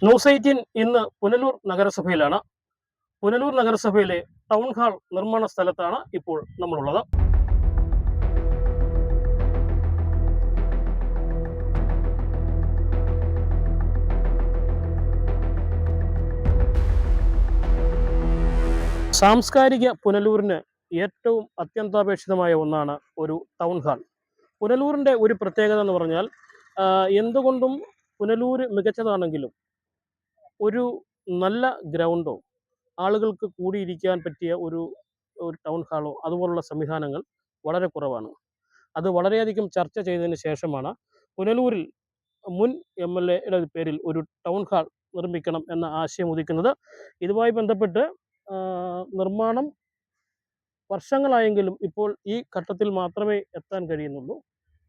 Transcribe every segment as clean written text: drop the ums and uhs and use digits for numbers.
News 18 ഇന്ന് പുനലൂർ നഗരസഭയിലാണ്. പുനലൂർ നഗരസഭയിലെ town hall നിർമ്മാണ സ്ഥലത്താണ് ഇപ്പോൾ നമ്മളുള്ളത്. സാംസ്കാരിക പുനലൂരിന് ഏറ്റവും അത്യന്താപേക്ഷിതമായ ഒന്നാണ് ഒരു ടൗൺ ഹാൾ. പുനലൂരിൻ്റെ ഒരു പ്രത്യേകത എന്ന് പറഞ്ഞാൽ എന്തുകൊണ്ടും പുനലൂര് മികച്ചതാണെങ്കിലും ഒരു നല്ല ഗ്രൗണ്ടോ ആളുകൾക്ക് കൂടിയിരിക്കാൻ പറ്റിയ ഒരു ടൗൺ ഹാളോ അതുപോലുള്ള സംവിധാനങ്ങൾ വളരെ കുറവാണ്. അത് വളരെയധികം ചർച്ച ചെയ്തതിന് ശേഷമാണ് പുനലൂരിൽ മുൻ MLA പേരിൽ ഒരു ടൗൺ ഹാൾ നിർമ്മിക്കണം എന്ന ആശയം ഉദിക്കുന്നത്. ഇതുമായി ബന്ധപ്പെട്ട് നിർമ്മാണം വർഷങ്ങളായെങ്കിലും ഇപ്പോൾ ഈ ഘട്ടത്തിൽ മാത്രമേ എത്താൻ കഴിയുന്നുള്ളൂ.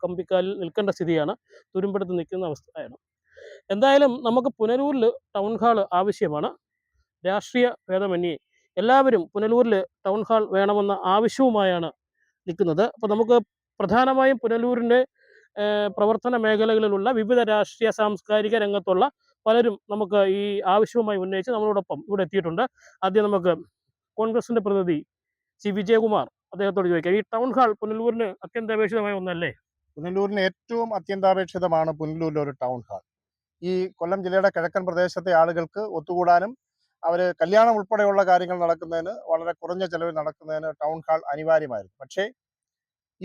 കമ്പിക്കാലിൽ നിൽക്കേണ്ട സ്ഥിതിയാണ്, തുരുമ്പെടുത്ത് നിൽക്കുന്ന അവസ്ഥയാണ്. എന്തായാലും നമുക്ക് പുനലൂരിൽ ടൗൺ ഹാൾ ആവശ്യമാണ്. രാഷ്ട്രീയ ഭേദമന്യേ എല്ലാവരും പുനലൂരിൽ ടൗൺ ഹാൾ വേണമെന്ന ആവശ്യവുമായാണ് നിൽക്കുന്നത്. അപ്പോൾ നമുക്ക് പ്രധാനമായും പുനലൂരിൻ്റെ പ്രവർത്തന മേഖലകളിലുള്ള വിവിധ രാഷ്ട്രീയ സാംസ്കാരിക രംഗത്തുള്ള പലരും നമുക്ക് ഈ ആവശ്യവുമായി ഉന്നയിച്ച് നമ്മളോടൊപ്പം ഇവിടെ എത്തിയിട്ടുണ്ട്. ആദ്യം നമുക്ക് കോൺഗ്രസിൻ്റെ പ്രതിനിധി സി വിജയകുമാർ, അദ്ദേഹത്തോട് ചോദിക്കാം. ഈ ടൗൺ ഹാൾ പുനലൂരിന് അത്യന്താപേക്ഷിതമായ ഒന്നല്ലേ? പുനലൂരിന് ഏറ്റവും അത്യന്താപേക്ഷിതമാണ് പുനലൂരിലെ ഒരു ടൗൺ ഹാൾ. ഈ കൊല്ലം ജില്ലയുടെ കിഴക്കൻ പ്രദേശത്തെ ആളുകൾക്ക് ഒത്തുകൂടാനും അവർ കല്യാണം ഉൾപ്പെടെയുള്ള കാര്യങ്ങൾ നടക്കുന്നതിന് വളരെ കുറഞ്ഞ ചെലവിൽ നടക്കുന്നതിന് ടൗൺ ഹാൾ അനിവാര്യമായിരുന്നു. പക്ഷേ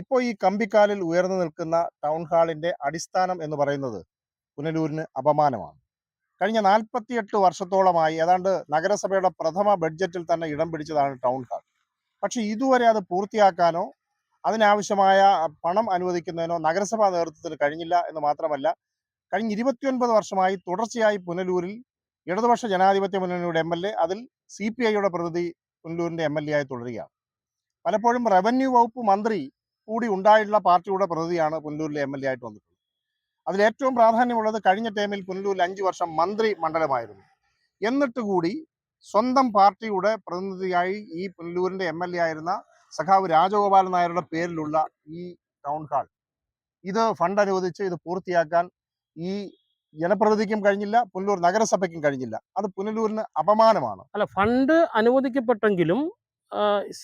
ഇപ്പോൾ ഈ കമ്പിക്കാലിൽ ഉയർന്നു നിൽക്കുന്ന ടൗൺ ഹാളിന്റെ അടിസ്ഥാനം എന്ന് പറയുന്നത് പുനലൂരിന് അപമാനമാണ്. കഴിഞ്ഞ 48 വർഷത്തോളമായി ഏതാണ്ട് നഗരസഭയുടെ പ്രഥമ ബഡ്ജറ്റിൽ തന്നെ ഇടം പിടിച്ചതാണ് ടൗൺ ഹാൾ. പക്ഷെ ഇതുവരെ അത് പൂർത്തിയാക്കാനോ അതിനാവശ്യമായ പണം അനുവദിക്കുന്നതിനോ നഗരസഭാ നേതൃത്വത്തിന് കഴിഞ്ഞില്ല എന്ന് മാത്രമല്ല, കഴിഞ്ഞ 29 വർഷമായി തുടർച്ചയായി പുനലൂരിൽ ഇടതുപക്ഷ ജനാധിപത്യ മുന്നണിയുടെ MLA, അതിൽ CPIയുടെ പ്രതിനിധി പുനലൂരിന്റെ MLA ആയി തുടരുകയാണ്. പലപ്പോഴും റവന്യൂ വകുപ്പ് മന്ത്രി കൂടി ഉണ്ടായിട്ടുള്ള പാർട്ടിയുടെ പ്രതിനിധിയാണ് പുനലൂരിലെ MLA ആയിട്ട് വന്നിട്ടുള്ളത്. അതിലേറ്റവും പ്രാധാന്യമുള്ളത് കഴിഞ്ഞ ടൈമിൽ പുനലൂരിൽ 5 വർഷം മന്ത്രി മണ്ഡലമായിരുന്നു. എന്നിട്ട് കൂടി സ്വന്തം പാർട്ടിയുടെ പ്രതിനിധിയായി ഈ പുനലൂരിന്റെ MLA ആയിരുന്ന സഖാവ് രാജഗോപാലൻ നായരുടെ പേരിലുള്ള ഈ ടൗൺ ഹാൾ, ഇത് ഫണ്ട് അനുവദിച്ച് ഇത് പൂർത്തിയാക്കാൻ ഈ ജനപ്രതിനിധിക്കും കഴിഞ്ഞില്ല, പുനലൂർ നഗരസഭയ്ക്കും കഴിഞ്ഞില്ല. അത് പുനലൂരിന് അപമാനമാണ്. അല്ല, ഫണ്ട് അനുവദിക്കപ്പെട്ടെങ്കിലും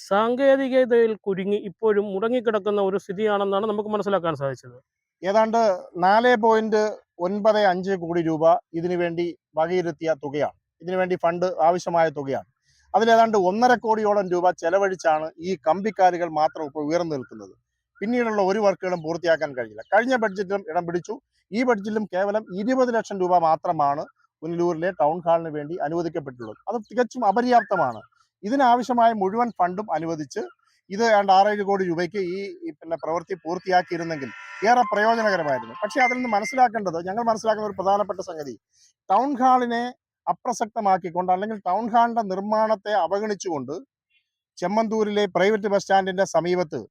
സാങ്കേതികതയിൽ കുരുങ്ങി ഇപ്പോഴും മുടങ്ങിക്കിടക്കുന്ന ഒരു സ്ഥിതിയാണെന്നാണ് നമുക്ക് മനസ്സിലാക്കാൻ സാധിച്ചത്. ഏതാണ്ട് 4.95 കോടി രൂപ ഇതിനു വേണ്ടി വകയിരുത്തിയ തുകയാണ്, ഇതിനുവേണ്ടി ഫണ്ട് ആവശ്യമായ തുകയാണ്. അതിലേതാണ്ട് 1.5 കോടിയോളം രൂപ ചെലവഴിച്ചാണ് ഈ കമ്പിക്കാലുകൾ മാത്രം ഇപ്പോൾ ഉയർന്നു നിൽക്കുന്നത്. പിന്നീടുള്ള ഒരു വർക്കുകളും പൂർത്തിയാക്കാൻ കഴിഞ്ഞില്ല. കഴിഞ്ഞ ബഡ്ജറ്റിലും ഇടം പിടിച്ചു. ഈ ബഡ്ജറ്റിലും കേവലം 20 ലക്ഷം രൂപ മാത്രമാണ് പുനലൂരിലെ ടൗൺ ഹാളിന് വേണ്ടി അനുവദിക്കപ്പെട്ടുള്ളത്. അത് തികച്ചും അപര്യാപ്തമാണ്. ഇതിനാവശ്യമായ മുഴുവൻ ഫണ്ടും അനുവദിച്ച് ഇത് ഏതാണ്ട് 6-7 കോടി രൂപയ്ക്ക് ഈ പ്രവൃത്തി പൂർത്തിയാക്കിയിരുന്നെങ്കിൽ ഏറെ പ്രയോജനകരമായിരുന്നു. പക്ഷേ അതിൽ നിന്ന് ഞങ്ങൾ മനസ്സിലാക്കുന്ന ഒരു പ്രധാനപ്പെട്ട സംഗതി, ടൗൺ ഹാളിനെ അപ്രസക്തമാക്കിക്കൊണ്ട് അല്ലെങ്കിൽ ടൗൺ ഹാളിന്റെ നിർമ്മാണത്തെ അവഗണിച്ചുകൊണ്ട് ചെമ്മന്തൂരിലെ പ്രൈവറ്റ് ബസ് സ്റ്റാൻഡിന്റെ സമീപത്ത്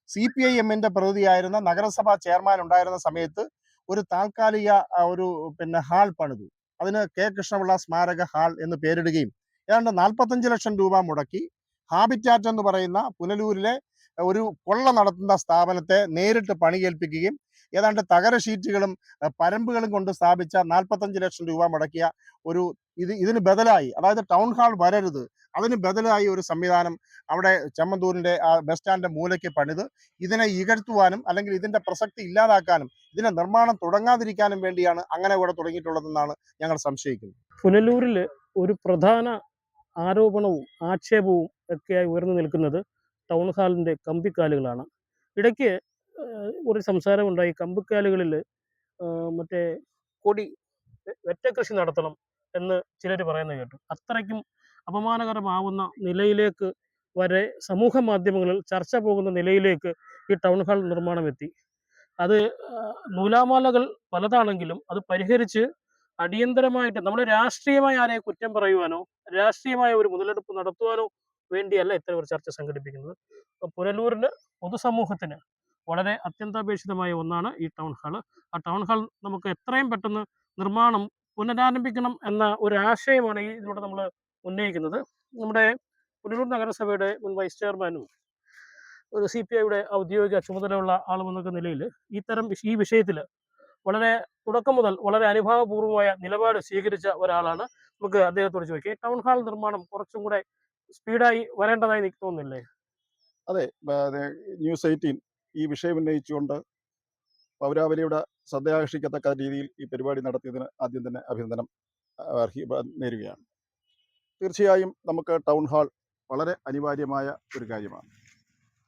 CPIഎമ്മിന്റെ പ്രതിനിധിയായിരുന്ന നഗരസഭാ ചെയർമാൻ ഉണ്ടായിരുന്ന സമയത്ത് ഒരു താൽക്കാലിക ഹാൾ പണിതു. അതിന് K കൃഷ്ണപിള്ള സ്മാരക ഹാൾ എന്ന് പേരിടുകയും ഏതാണ്ട് 45 ലക്ഷം രൂപ മുടക്കി ഹാബിറ്റാറ്റ് എന്ന് പറയുന്ന പുനലൂരിലെ ഒരു കൊള്ള നടത്തുന്ന സ്ഥാപനത്തെ നേരിട്ട് പണികേൽപ്പിക്കുകയും ഏതാണ്ട് തകര ഷീറ്റുകളും പരമ്പുകളും കൊണ്ട് സ്ഥാപിച്ച 45 ലക്ഷം രൂപ മുടക്കിയ ഇതിന് ബദലായി, അതായത് ടൗൺ ഹാൾ വരരുത്, അതിന് ബദലായി ഒരു സംവിധാനം അവിടെ ചെമ്മന്തൂരിന്റെ ബസ് സ്റ്റാൻഡിന്റെ മൂലയ്ക്ക് പണിത് ഇതിനെ ഇകഴ്ത്തുവാനും അല്ലെങ്കിൽ ഇതിന്റെ പ്രസക്തി ഇല്ലാതാക്കാനും ഇതിന്റെ നിർമ്മാണം തുടങ്ങാതിരിക്കാനും വേണ്ടിയാണ് അങ്ങനെ ഇവിടെ തുടങ്ങിയിട്ടുള്ളതെന്നാണ് ഞങ്ങൾ സംശയിക്കുന്നത്. പുനലൂരിൽ ഒരു പ്രധാന ആരോപണവും ആക്ഷേപവും ഒക്കെയായി ഉയർന്നു നിൽക്കുന്നത് ടൗൺ ഹാളിൻ്റെ കമ്പിക്കാലുകളാണ്. ഇടയ്ക്ക് ഒരു സംസാരമുണ്ടായി, കമ്പിക്കാലുകളിൽ മറ്റേ കൊടി വെറ്റ കൃഷി നടത്തണം എന്ന് ചിലർ പറയുന്നത് കേട്ടു. അത്രയ്ക്കും അപമാനകരമാവുന്ന നിലയിലേക്ക് വരെ സമൂഹ മാധ്യമങ്ങളിൽ ചർച്ച പോകുന്ന നിലയിലേക്ക് ഈ ടൗൺ ഹാൾ നിർമ്മാണം എത്തി. അത് നൂലാമാലകൾ പലതാണെങ്കിലും അത് പരിഹരിച്ച് അടിയന്തരമായിട്ട് നമ്മൾ രാഷ്ട്രീയമായി ആരെ കുറ്റം പറയുവാനോ രാഷ്ട്രീയമായ ഒരു മുതലെടുപ്പ് നടത്തുവാനോ വേണ്ടിയല്ല ഇത്തരം ഒരു ചർച്ച സംഘടിപ്പിക്കുന്നത്. പുനലൂരിന് പൊതുസമൂഹത്തിന് വളരെ അത്യന്താപേക്ഷിതമായ ഒന്നാണ് ഈ ടൗൺ ഹാൾ. ആ ടൗൺ ഹാൾ നമുക്ക് എത്രയും പെട്ടെന്ന് നിർമ്മാണം പുനരാരംഭിക്കണം എന്ന ഒരു ആശയമാണ് ഇതിലൂടെ നമ്മൾ ഉന്നയിക്കുന്നത്. നമ്മുടെ പുനലൂർ നഗരസഭയുടെ മുൻ വൈസ് ചെയർമാനും ഒരു CPIയുടെ ഔദ്യോഗിക ചുമതലയുള്ള ആളുമെന്നൊക്കെ നിലയിൽ ഈ വിഷയത്തിൽ വളരെ തുടക്കം മുതൽ വളരെ അനുഭാവപൂർവമായ നിലപാട് സ്വീകരിച്ച ഒരാളാണ്. നമുക്ക് അദ്ദേഹത്തോട് ചോദിക്കാം. ടൗൺ ഹാൾ നിർമ്മാണം കുറച്ചും കൂടെ സ്പീഡായി വരേണ്ടതായി എനിക്ക് തോന്നുന്നില്ലേ? അതെ, ന്യൂസ് 18 ഈ വിഷയം ഉന്നയിച്ചുകൊണ്ട് പൗരാവലിയുടെ ശ്രദ്ധയാകർഷിക്കത്തക്ക രീതിയിൽ ഈ പരിപാടി നടത്തിയതിന് ആദ്യം തന്നെ അഭിനന്ദനം നേരുകയാണ്. തീർച്ചയായും നമുക്ക് ടൗൺ ഹാൾ വളരെ അനിവാര്യമായ ഒരു കാര്യമാണ്.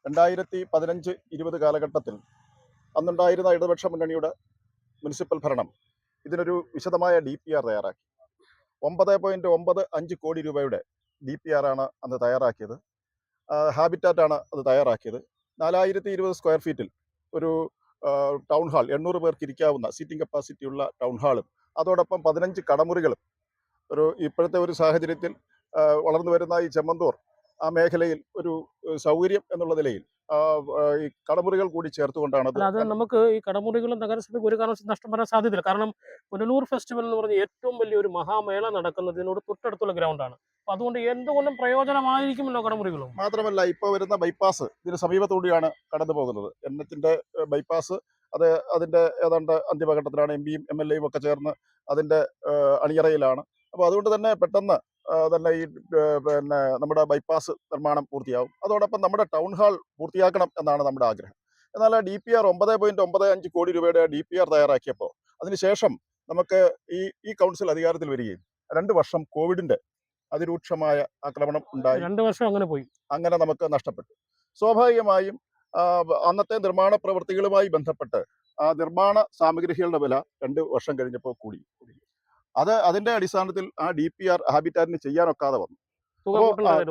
2015-20 കാലഘട്ടത്തിൽ അന്നുണ്ടായിരുന്ന ഇടതുപക്ഷ മുന്നണിയുടെ മുനിസിപ്പൽ ഭരണം ഇതിനൊരു വിശദമായ DPR തയ്യാറാക്കി. 9.95 കോടി രൂപയുടെ DPR ആണ് അന്ന് തയ്യാറാക്കിയത്. ഹാബിറ്റാറ്റാണ് അത് തയ്യാറാക്കിയത്. 4020 സ്ക്വയർ ഫീറ്റിൽ ഒരു ടൗൺ ഹാൾ, 800 പേർക്ക് ഇരിക്കാവുന്ന സീറ്റിംഗ് കപ്പാസിറ്റി ഉള്ള ടൗൺ ഹാളും അതോടൊപ്പം 15 കടമുറികളും ഇപ്പോഴത്തെ ഒരു സാഹചര്യത്തിൽ വളർന്നു വരുന്ന ഈ ചെമ്മന്തൂർ ആ മേഖലയിൽ ഒരു സൗകര്യം എന്നുള്ള നിലയിൽ ഈ കടമുറികൾ കൂടി ചേർത്തുകൊണ്ടാണ് അത് നമുക്ക് ഈ കടമുറികളും നഗരസഭയ്ക്ക് ഒരു കാരണവശാലും നഷ്ടം വരാൻ സാധ്യതയില്ല. കാരണം പുനലൂർ ഫെസ്റ്റിവൽ എന്ന് പറഞ്ഞ ഏറ്റവും വലിയൊരു മഹാമേള നടക്കുന്നതിനോട് തൊട്ടടുത്തുള്ള ഗ്രൗണ്ടാണ്. അപ്പൊ അതുകൊണ്ട് എന്തുകൊണ്ടും പ്രയോജനമായിരിക്കുമല്ലോ കടമുറികളും. മാത്രമല്ല ഇപ്പോൾ വരുന്ന ബൈപ്പാസ് ഇതിന് സമീപത്തൂടിയാണ് കടന്നു പോകുന്നത്. എണ്ണത്തിന്റെ ബൈപ്പാസ് അതിന്റെ ഏതാണ്ട് അന്തിമഘട്ടത്തിലാണ്. MP-യും MLA-യും ഒക്കെ ചേർന്ന് അതിന്റെ അണിയറയിലാണ്. അപ്പോൾ അതുകൊണ്ട് തന്നെ പെട്ടെന്ന് തന്നെ ഈ നമ്മുടെ ബൈപ്പാസ് നിർമ്മാണം പൂർത്തിയാവും. അതോടൊപ്പം നമ്മുടെ ടൗൺ ഹാൾ പൂർത്തിയാക്കണം എന്നാണ് നമ്മുടെ ആഗ്രഹം. എന്നാൽ ആ DPR 9.95 കോടി രൂപയുടെ DPR തയ്യാറാക്കിയപ്പോൾ അതിനുശേഷം നമുക്ക് ഈ കൗൺസിൽ അധികാരത്തിൽ വരികയും 2 വർഷം കോവിഡിന്റെ അതിരൂക്ഷമായ ആക്രമണം ഉണ്ടായി. 2 വർഷം അങ്ങനെ പോയി. അങ്ങനെ നമുക്ക് നഷ്ടപ്പെട്ടു. സ്വാഭാവികമായും അന്നത്തെ നിർമ്മാണ പ്രവൃത്തികളുമായി ബന്ധപ്പെട്ട് ആ നിർമ്മാണ സാമഗ്രികളുടെ വില 2 വർഷം കഴിഞ്ഞപ്പോൾ കൂടി. അതിന്റെ അടിസ്ഥാനത്തിൽ ആ DPR ഹാബിറ്റാറ്റിന് ചെയ്യാനൊക്കാതെ വന്നു.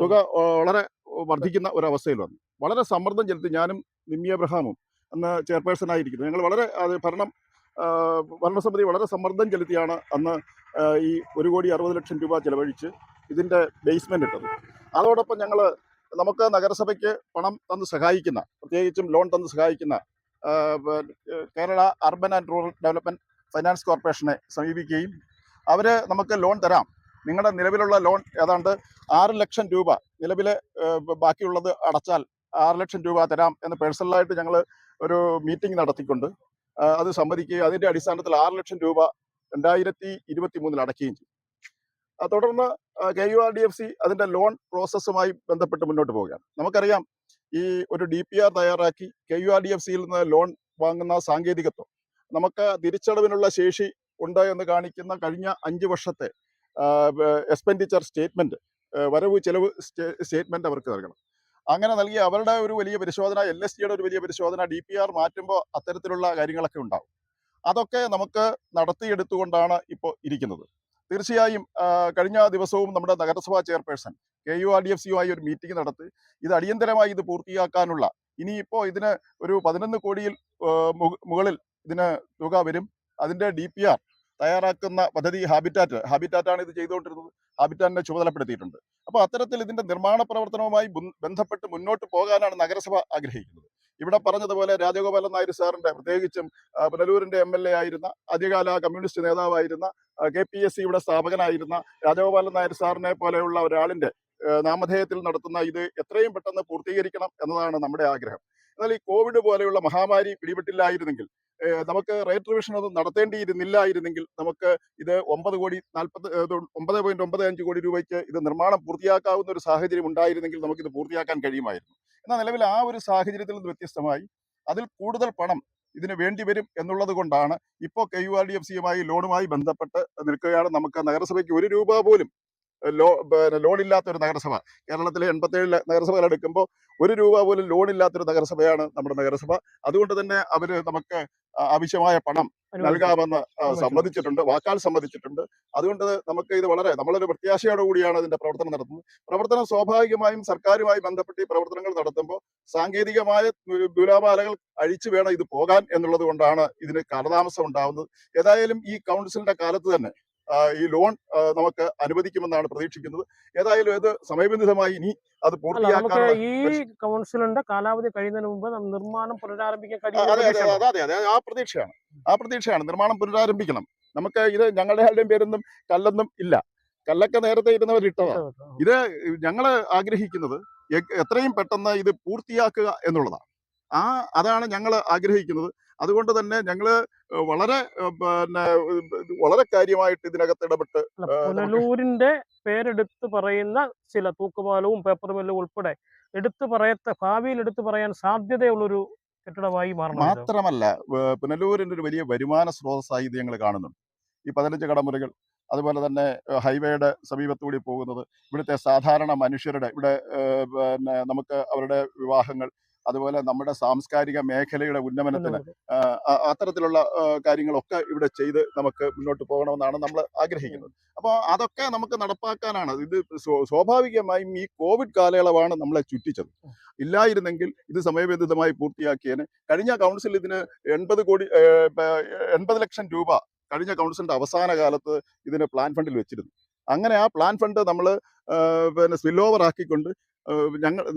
തുക വളരെ വർദ്ധിക്കുന്ന ഒരവസ്ഥയിൽ വന്നു. വളരെ സമ്മർദ്ദം ചെലുത്തി ഞാനും നിമ്മി എബ്രഹാമും അന്ന് ചെയർപേഴ്സൺ ആയിരിക്കുന്നു. ഞങ്ങൾ വളരെ ഭരണസമിതി വളരെ സമ്മർദ്ദം ചെലുത്തിയാണ് അന്ന് ഈ 1,60,00,000 രൂപ ചെലവഴിച്ച് ഇതിന്റെ ബേസ്മെന്റ് ഇട്ടത്. അതോടൊപ്പം നമുക്ക് നഗരസഭയ്ക്ക് പണം തന്ന് സഹായിക്കുന്ന, പ്രത്യേകിച്ചും ലോൺ തന്ന് സഹായിക്കുന്ന Kerala urban and rural development finance കോർപ്പറേഷനെ സമീപിക്കുകയും അവർ നമുക്ക് ലോൺ തരാം, നിങ്ങളുടെ നിലവിലുള്ള ലോൺ ഏതാണ്ട് 6 ലക്ഷം രൂപ, നിലവിലെ ബാക്കിയുള്ളത് അടച്ചാൽ 6 ലക്ഷം രൂപ തരാം എന്ന് പേഴ്സണലായിട്ട് ഞങ്ങൾ ഒരു മീറ്റിംഗ് നടത്തിക്കൊണ്ട് അത് സമ്മതിക്കുകയും അതിൻ്റെ അടിസ്ഥാനത്തിൽ 6 ലക്ഷം രൂപ 2023 അടയ്ക്കുകയും ചെയ്തു. തുടർന്ന് KURDFC അതിൻ്റെ ലോൺ പ്രോസസ്സുമായി ബന്ധപ്പെട്ട് മുന്നോട്ട് പോവുകയാണ്. നമുക്കറിയാം, ഈ ഒരു DPR തയ്യാറാക്കി KURDFCയിൽ നിന്ന് ലോൺ വാങ്ങുന്ന സാങ്കേതികത്വം, നമുക്ക് തിരിച്ചടവിനുള്ള ശേഷി ഉണ്ട് എന്ന് കാണിക്കുന്ന കഴിഞ്ഞ 5 വർഷത്തെ എക്സ്പെൻഡിച്ചർ സ്റ്റേറ്റ്മെന്റ്, വരവ് ചെലവ് സ്റ്റേറ്റ്മെന്റ് അവർക്ക് നൽകണം. അങ്ങനെ നൽകി അവരുടെ ഒരു വലിയ പരിശോധന, LSGയുടെ ഒരു വലിയ പരിശോധന, DPR മാറ്റുമ്പോൾ അത്തരത്തിലുള്ള കാര്യങ്ങളൊക്കെ ഉണ്ടാവും. അതൊക്കെ നമുക്ക് നടത്തിയെടുത്തുകൊണ്ടാണ് ഇപ്പോൾ ഇരിക്കുന്നത്. തീർച്ചയായും കഴിഞ്ഞ ദിവസവും നമ്മുടെ നഗരസഭാ ചെയർപേഴ്സൺ KURDFCയുമായി ഒരു മീറ്റിംഗ് നടത്തി ഇത് അടിയന്തരമായി ഇത് പൂർത്തിയാക്കാനുള്ള, ഇനിയിപ്പോൾ ഇതിന് ഒരു 11 കോടിയിൽ മുകളിൽ ഇതിന് തുക വരും. അതിൻ്റെ DPR തയ്യാറാക്കുന്ന പദ്ധതി ഹാബിറ്റാറ്റാണ് ഇത് ചെയ്തുകൊണ്ടിരുന്നത്. ഹാബിറ്റാറ്റിനെ ചുമതലപ്പെടുത്തിയിട്ടുണ്ട്. അപ്പോൾ അത്തരത്തിൽ ഇതിന്റെ നിർമ്മാണ പ്രവർത്തനവുമായി ബന്ധപ്പെട്ട് മുന്നോട്ട് പോകാനാണ് നഗരസഭ ആഗ്രഹിക്കുന്നത്. ഇവിടെ പറഞ്ഞതുപോലെ രാജഗോപാലൻ നായർ സാറിന്റെ, പ്രത്യേകിച്ചും പുനലൂരിന്റെ MLA ആയിരുന്ന, ആദ്യകാല കമ്മ്യൂണിസ്റ്റ് നേതാവായിരുന്ന, KPSCയുടെ സ്ഥാപകനായിരുന്ന രാജഗോപാലൻ നായർ സാറിനെ പോലെയുള്ള ഒരാളിന്റെ നാമധേയത്തിൽ നടത്തുന്ന ഇത് എത്രയും പെട്ടെന്ന് പൂർത്തീകരിക്കണം എന്നതാണ് നമ്മുടെ ആഗ്രഹം. എന്നാൽ ഈ കോവിഡ് പോലെയുള്ള മഹാമാരി പിടിപെട്ടില്ലായിരുന്നെങ്കിൽ, നമുക്ക് റേറ്റ് റിവിഷൻ ഒന്നും നടത്തേണ്ടിയിരുന്നില്ലായിരുന്നെങ്കിൽ നമുക്ക് ഇത് 9.95 കോടി രൂപയ്ക്ക് ഇത് നിർമ്മാണം പൂർത്തിയാക്കാവുന്ന ഒരു സാഹചര്യം ഉണ്ടായിരുന്നെങ്കിൽ നമുക്കിത് പൂർത്തിയാക്കാൻ കഴിയുമായിരുന്നു. എന്നാൽ നിലവിൽ ആ ഒരു സാഹചര്യത്തിൽ നിന്ന് വ്യത്യസ്തമായി അതിൽ കൂടുതൽ പണം ഇതിന് വേണ്ടി വരും എന്നുള്ളത് കൊണ്ടാണ് ഇപ്പോൾ KURDFCയുമായി ലോണുമായി ബന്ധപ്പെട്ട് നിൽക്കുകയാണ്. നമുക്ക് നഗരസഭയ്ക്ക് 1 രൂപ പോലും ലോണില്ലാത്തൊരു നഗരസഭ, കേരളത്തിലെ 87 നഗരസഭകൾ എടുക്കുമ്പോൾ 1 രൂപ പോലും ലോണില്ലാത്തൊരു നഗരസഭയാണ് നമ്മുടെ നഗരസഭ. അതുകൊണ്ട് തന്നെ അവര് നമുക്ക് ആവശ്യമായ പണം നൽകാമെന്ന് വാക്കാൽ സമ്മതിച്ചിട്ടുണ്ട്. അതുകൊണ്ട് നമുക്ക് ഇത് നമ്മളൊരു പ്രത്യാശയോടുകൂടിയാണ് ഇതിന്റെ പ്രവർത്തനം നടത്തുന്നത്. പ്രവർത്തനം സ്വാഭാവികമായും സർക്കാരുമായി ബന്ധപ്പെട്ട് ഈ പ്രവർത്തനങ്ങൾ നടത്തുമ്പോൾ സാങ്കേതികമായ ദുരാപാലകൾ അഴിച്ചു വേണം ഇത് പോകാൻ എന്നുള്ളത് കൊണ്ടാണ് ഇതിന് കാലതാമസം ഉണ്ടാവുന്നത്. ഏതായാലും ഈ കൗൺസിലിന്റെ കാലത്ത് തന്നെ ഈ ലോൺ നമുക്ക് അനുവദിക്കുമെന്നാണ് പ്രതീക്ഷിക്കുന്നത്. ഏതായാലും ഇത് സമയബന്ധിതമായി ഇനി അത് പൂർത്തിയാക്കാൻ ഈ കൗൺസിലിന്റെ കാലാവധി കഴിയുന്നതിന് മുമ്പ് നിർമ്മാണം പുനരാരംഭിക്കാൻ അതെ ആ പ്രതീക്ഷയാണ് നിർമ്മാണം പുനരാരംഭിക്കണം. നമുക്ക് ഇത് ഞങ്ങളുടെ ആരുടെയും പേരൊന്നും കല്ലൊന്നും ഇല്ല, കല്ലൊക്കെ നേരത്തെ ഇരുന്നവരിട്ടതാണ്. ഇത് ഞങ്ങൾ ആഗ്രഹിക്കുന്നത് എത്രയും പെട്ടെന്ന് ഇത് പൂർത്തിയാക്കുക എന്നുള്ളതാണ്. അതാണ് ഞങ്ങൾ ആഗ്രഹിക്കുന്നത്. അതുകൊണ്ട് തന്നെ ഞങ്ങൾ വളരെ വളരെ കാര്യമായിട്ട് ഇതിനകത്ത് ഇടപെട്ട് അല്ല, നമുക്ക് പുനലൂരിന്റെ പേരെടുത്ത് പറയുന്ന ചില തൂക്കുപാലവും പേപ്പർ മില്ലും ഉൾപ്പെടെ ഭാവിയിൽ എടുത്തു പറയാൻ സാധ്യതയുള്ളൊരു കെട്ടിടമായി മാറണം ഇത്. മാത്രമല്ല പുനലൂരിൻ്റെ ഒരു വലിയ വരുമാന സ്രോതസ്സായി ഇത് ഞങ്ങൾ കാണുന്നുണ്ട്. ഈ 15 കടമുറികൾ, അതുപോലെ തന്നെ ഹൈവേയുടെ സമീപത്തുകൂടി പോകുന്നത്, ഇവിടുത്തെ സാധാരണ മനുഷ്യരുടെ ഇവിടെ നമുക്ക് അവരുടെ വിവാഹങ്ങൾ, അതുപോലെ നമ്മുടെ സാംസ്കാരിക മേഖലയുടെ ഉന്നമനത്തിന് അത്തരത്തിലുള്ള കാര്യങ്ങളൊക്കെ ഇവിടെ ചെയ്ത് നമുക്ക് മുന്നോട്ട് പോകണമെന്നാണ് നമ്മൾ ആഗ്രഹിക്കുന്നത്. അപ്പോൾ അതൊക്കെ നമുക്ക് നടപ്പാക്കാനാണ് ഇത്. സ്വാഭാവികമായും ഈ കോവിഡ് കാലയളവാണ് നമ്മളെ ചുറ്റിച്ചത്. ഇല്ലായിരുന്നെങ്കിൽ ഇത് സമയബന്ധിതമായി പൂർത്തിയാക്കിയതിന് കഴിഞ്ഞ കൗൺസിൽ ഇതിന് 80 ലക്ഷം രൂപ കഴിഞ്ഞ കൗൺസിലിന്റെ അവസാന കാലത്ത് ഇതിന് പ്ലാൻ ഫണ്ടിൽ വെച്ചിരുന്നു. അങ്ങനെ ആ പ്ലാൻ ഫണ്ട് നമ്മൾ സ്പിൽ ഓവർ ആക്കിക്കൊണ്ട്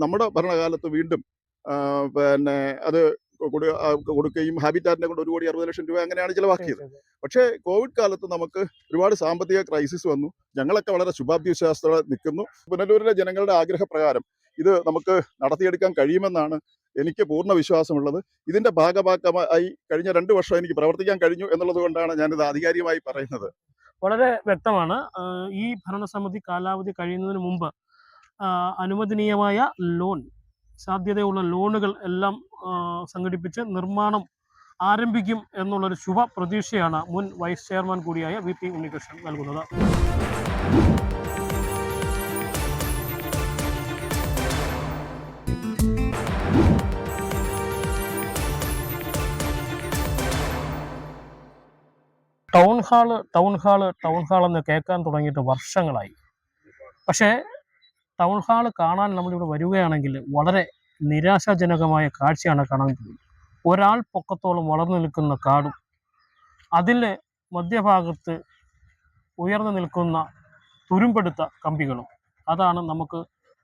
നമ്മുടെ ഭരണകാലത്ത് വീണ്ടും അത് കൊടുക്കുകയും ഹാബിറ്റാറ്റിനെ കൊണ്ട് 1,60,00,000 രൂപ അങ്ങനെയാണ് ചിലവാക്കിയത്. പക്ഷേ കോവിഡ് കാലത്ത് നമുക്ക് ഒരുപാട് സാമ്പത്തിക ക്രൈസിസ് വന്നു. ഞങ്ങളൊക്കെ വളരെ ശുഭാപ്തിവിശ്വാസത്തോടെ നിൽക്കുന്നു. പുനലൂരിലെ ജനങ്ങളുടെ ആഗ്രഹപ്രകാരം ഇത് നമുക്ക് നടത്തിയെടുക്കാൻ കഴിയുമെന്നാണ് എനിക്ക് പൂർണ്ണ വിശ്വാസമുള്ളത്. ഇതിന്റെ ഭാഗമായി കഴിഞ്ഞ 2 വർഷം എനിക്ക് പ്രവർത്തിക്കാൻ കഴിഞ്ഞു എന്നുള്ളത് കൊണ്ടാണ് ഞാനിത് ആധികാരികമായി പറയുന്നത്. വളരെ വ്യക്തമാണ്. ഈ ഭരണസമിതി കാലാവധി കഴിയുന്നതിന് മുമ്പ് അനുവദനീയമായ സാധ്യതയുള്ള ലോണുകൾ എല്ലാം സംഘടിപ്പിച്ച് നിർമ്മാണം ആരംഭിക്കും എന്നുള്ളൊരു ശുഭ പ്രതീക്ഷയാണ് മുൻ വൈസ് ചെയർമാൻ കൂടിയായ VP ഉണ്ണികൃഷ്ണൻ നൽകുന്നത്. ടൗൺ ഹാൾ എന്ന് കേൾക്കാൻ തുടങ്ങിയിട്ട് വർഷങ്ങളായി. പക്ഷേ ടൗൺ ഹാൾ കാണാൻ നമ്മളിവിടെ വരികയാണെങ്കിൽ വളരെ നിരാശാജനകമായ കാഴ്ചയാണ് കാണാൻ കഴിയുന്നത്. ഒരാൾ പൊക്കത്തോളം വളർന്നു നിൽക്കുന്ന കാടും അതിൻ്റെ മധ്യഭാഗത്ത് ഉയർന്നു നിൽക്കുന്ന തുരുമ്പെടുത്ത കമ്പികളും, അതാണ് നമുക്ക്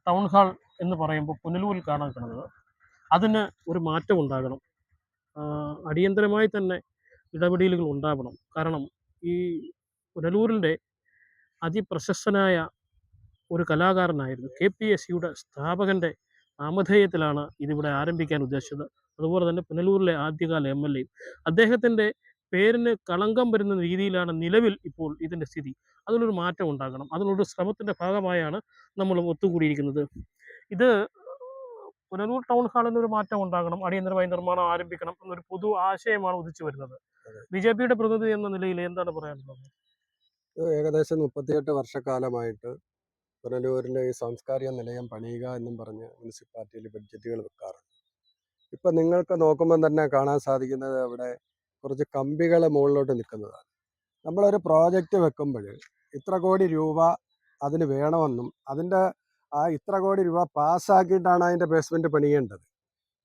ടൗൺ ഹാൾ എന്ന് പറയുമ്പോൾ പുനലൂരിൽ കാണാൻ കഴിയുന്നത്. അതിന് ഒരു മാറ്റം ഉണ്ടാകണം. അടിയന്തരമായി തന്നെ ഇടപെടലുകൾ ഉണ്ടാവണം. കാരണം ഈ പുനലൂരിൻ്റെ അതിപ്രശസ്തനായ ഒരു കലാകാരനായിരുന്നു KPSCയുടെ സ്ഥാപകൻ്റെ നാമധേയത്തിലാണ് ഇതിവിടെ ആരംഭിക്കാൻ ഉദ്ദേശിച്ചത്. അതുപോലെ തന്നെ പുനലൂരിലെ ആദ്യകാല MLA അദ്ദേഹത്തിൻ്റെ പേരിന് കളങ്കം വരുന്ന രീതിയിലാണ് നിലവിൽ ഇപ്പോൾ ഇതിൻ്റെ സ്ഥിതി. അതിലൊരു മാറ്റം ഉണ്ടാകണം. അതിനൊരു ശ്രമത്തിൻ്റെ ഭാഗമായാണ് നമ്മൾ ഒത്തുകൂടിയിരിക്കുന്നത്. ഇത് പുനലൂർ ടൗൺ ഹാളിനൊരു മാറ്റം ഉണ്ടാകണം, അടിയന്തരമായി നിർമ്മാണം ആരംഭിക്കണം എന്നൊരു പൊതു ആശയമാണ് ഉദിച്ചു വരുന്നത്. BJPയുടെ പ്രതിനിധി എന്ന നിലയിൽ എന്താണ് പറയാനുള്ളത്? ഏകദേശം 38 വർഷക്കാലമായിട്ട് പുനലൂരിലെ ഈ സാംസ്കാരിക നിലയം പണിയുക എന്നും പറഞ്ഞ് മുനിസിപ്പാലിറ്റിയിൽ ബഡ്ജറ്റുകൾ വെക്കാറുണ്ട്. ഇപ്പം നിങ്ങൾക്ക് നോക്കുമ്പം തന്നെ കാണാൻ സാധിക്കുന്നത് അവിടെ കുറച്ച് കമ്പികൾ മുകളിലോട്ട് നിൽക്കുന്നതാണ്. നമ്മളൊരു പ്രോജക്റ്റ് വെക്കുമ്പോൾ ഇത്ര കോടി രൂപ അതിന് വേണമെന്നും അതിൻ്റെ ഇത്ര കോടി രൂപ പാസ്സാക്കിയിട്ടാണ് അതിൻ്റെ ബേസ്മെൻറ്റ് പണിയേണ്ടത്.